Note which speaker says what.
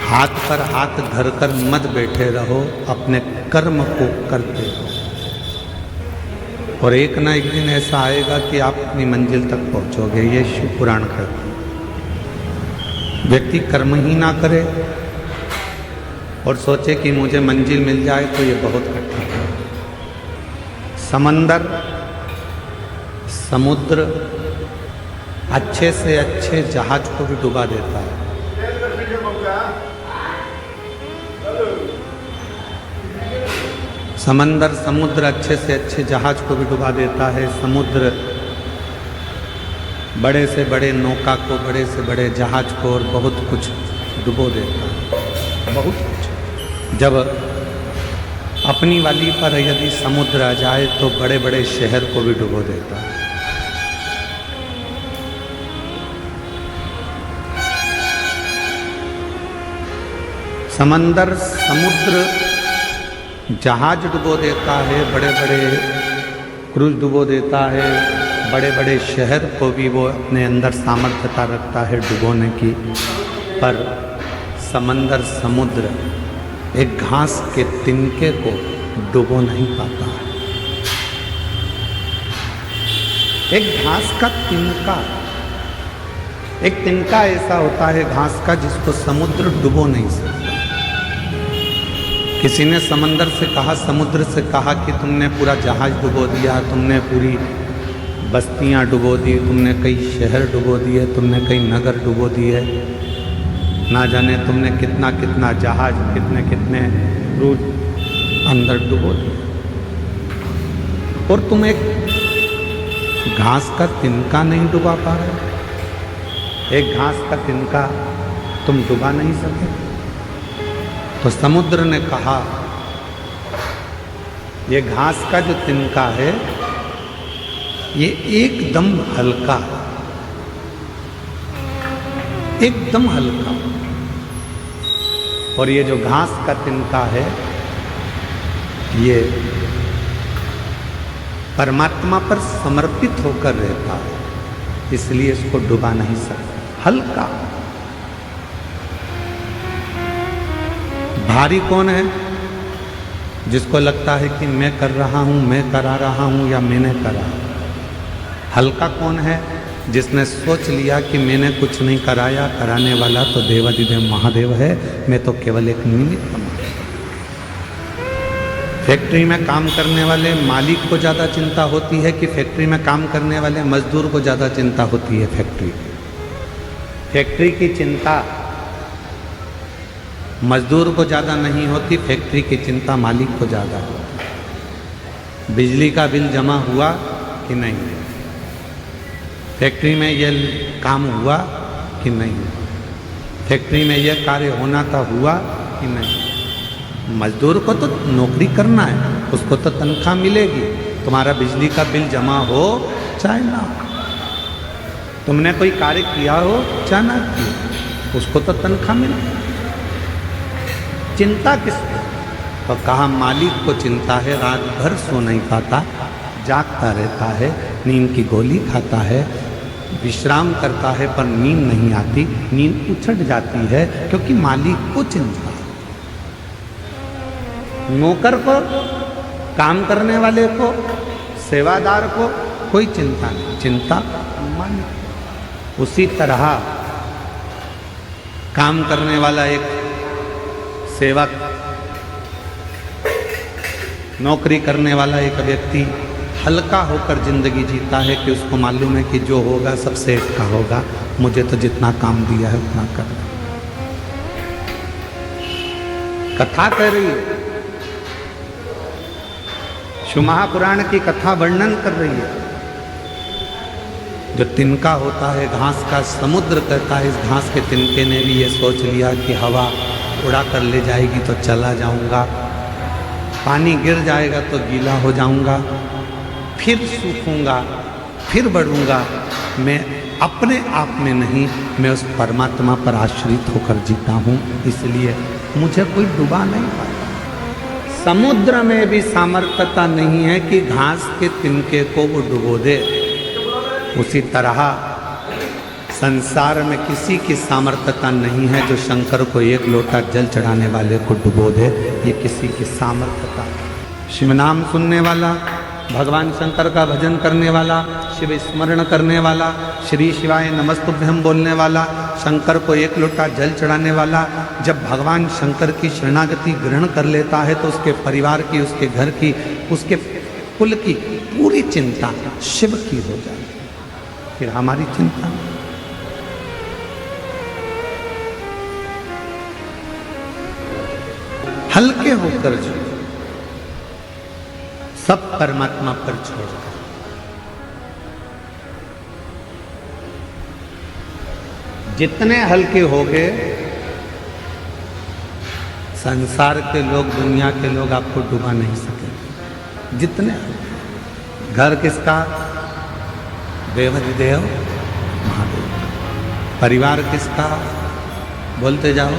Speaker 1: हाथ पर हाथ धरकर मत बैठे रहो, अपने कर्म को करते रहो। और एक ना एक दिन ऐसा आएगा कि आप अपनी मंजिल तक पहुंचोगे। ये शिव पुराण कहता है। व्यक्ति कर्म ही ना करे और सोचे कि मुझे मंजिल मिल जाए तो ये बहुत कठिन है। समंदर, समुद्र अच्छे से अच्छे जहाज को भी डुबा देता है। समंदर, समुद्र अच्छे से अच्छे जहाज को भी डुबा देता है। समुद्र बड़े से बड़े नौका को, बड़े से बड़े जहाज को और बहुत कुछ डुबो देता है, बहुत कुछ। जब अपनी वाली पर यदि समुद्र आ जाए तो बड़े बड़े शहर को भी डुबो देता है। समंदर, समुद्र जहाज डुबो देता है, बड़े बड़े क्रूज डुबो देता है, बड़े बड़े शहर को भी वो अपने अंदर सामर्थ्यता रखता है डुबोने की। पर समंदर, समुद्र एक घास के तिनके को डुबो नहीं पाता है। एक घास का तिनका, एक तिनका ऐसा होता है घास का जिसको समुद्र डुबो नहीं सकता। किसी ने समंदर से कहा, समुद्र से कहा कि तुमने पूरा जहाज डुबो दिया, तुमने पूरी बस्तियां डुबो दी, तुमने कई शहर डुबो दिए, तुमने कई नगर डुबो दिए, ना जाने तुमने कितना कितना जहाज, कितने कितने क्रूज अंदर डुबो दिए, और तुम एक घास का तिनका नहीं डुबा पा रहे। एक घास का तिनका तुम डुबा नहीं सके। तो समुद्र ने कहा, ये घास का जो तिनका है ये एकदम हल्का, एकदम हल्का, और ये जो घास का तिनका है ये परमात्मा पर समर्पित होकर रहता है, इसलिए इसको डुबा नहीं सकता। हल्का। भारी कौन है? जिसको लगता है कि मैं कर रहा हूं, मैं करा रहा हूं या मैंने करा। हल्का कौन है? जिसने सोच लिया कि मैंने कुछ नहीं कराया, कराने वाला तो देवाधिदेव महादेव है, मैं तो केवल एक निमित्त मात्र। फैक्ट्री में काम करने वाले मालिक को ज़्यादा चिंता होती है कि फैक्ट्री में काम करने वाले मजदूर को ज़्यादा चिंता होती है? फैक्ट्री की चिंता मजदूर को ज़्यादा नहीं होती, फैक्ट्री की चिंता मालिक को ज़्यादा होती। बिजली का बिल जमा हुआ कि नहीं, फैक्ट्री में यह काम हुआ कि नहीं, फैक्ट्री में यह कार्य होना था हुआ कि नहीं। मजदूर को तो नौकरी करना है, उसको तो तनख्वाह मिलेगी। तुम्हारा बिजली का बिल जमा हो चाहे ना हो, तुमने कोई कार्य किया हो चाहे ना किया, उसको तो तनख्वाह मिलेगी। चिंता किसको? तो कहा मालिक को चिंता है, रात भर सो नहीं पाता, जागता रहता है, नींद की गोली खाता है, विश्राम करता है, पर नींद नहीं आती, नींद उछट जाती है क्योंकि मालिक को चिंता। नौकर को, काम करने वाले को, सेवादार को कोई चिंता नहीं, चिंता मालिक। उसी तरह काम करने वाला एक सेवक, नौकरी करने वाला एक व्यक्ति हल्का होकर जिंदगी जीता है कि उसको मालूम है कि जो होगा सब सेठ का होगा, मुझे तो जितना काम दिया है उतना कर। कथा कह रही है, शिव महापुराण की कथा वर्णन कर रही है। जो तिनका होता है घास का, समुद्र कहता है इस घास के तिनके ने भी ये सोच लिया कि हवा उड़ा कर ले जाएगी तो चला जाऊंगा, पानी गिर जाएगा तो गीला हो जाऊंगा, फिर सूखूंगा, फिर बढ़ूंगा। मैं अपने आप में नहीं, मैं उस परमात्मा पर आश्रित होकर जीता हूँ, इसलिए मुझे कोई डुबा नहीं पाता। समुद्र में भी सामर्थ्यता नहीं है कि घास के तिनके को वो डुबो दे। उसी तरह संसार में किसी की सामर्थ्यता नहीं है जो शंकर को एक लोटा जल चढ़ाने वाले को डुबो दे। ये किसी की सामर्थ्यता। शिव नाम सुनने वाला, भगवान शंकर का भजन करने वाला, शिव स्मरण करने वाला, श्री शिवाय नमस्तुभ्यम बोलने वाला, शंकर को एक लोटा जल चढ़ाने वाला, जब भगवान शंकर की शरणागति ग्रहण कर लेता है तो उसके परिवार की, उसके घर की, उसके कुल की पूरी चिंता शिव की हो जाती है। फिर हमारी चिंता हल्के होकर जो सब परमात्मा पर छोड़कर जितने हल्के हो गए, संसार के लोग, दुनिया के लोग आपको डुबा नहीं सकेंगे। जितने घर किसका? देवाधिदेव महादेव। परिवार किसका? बोलते जाओ,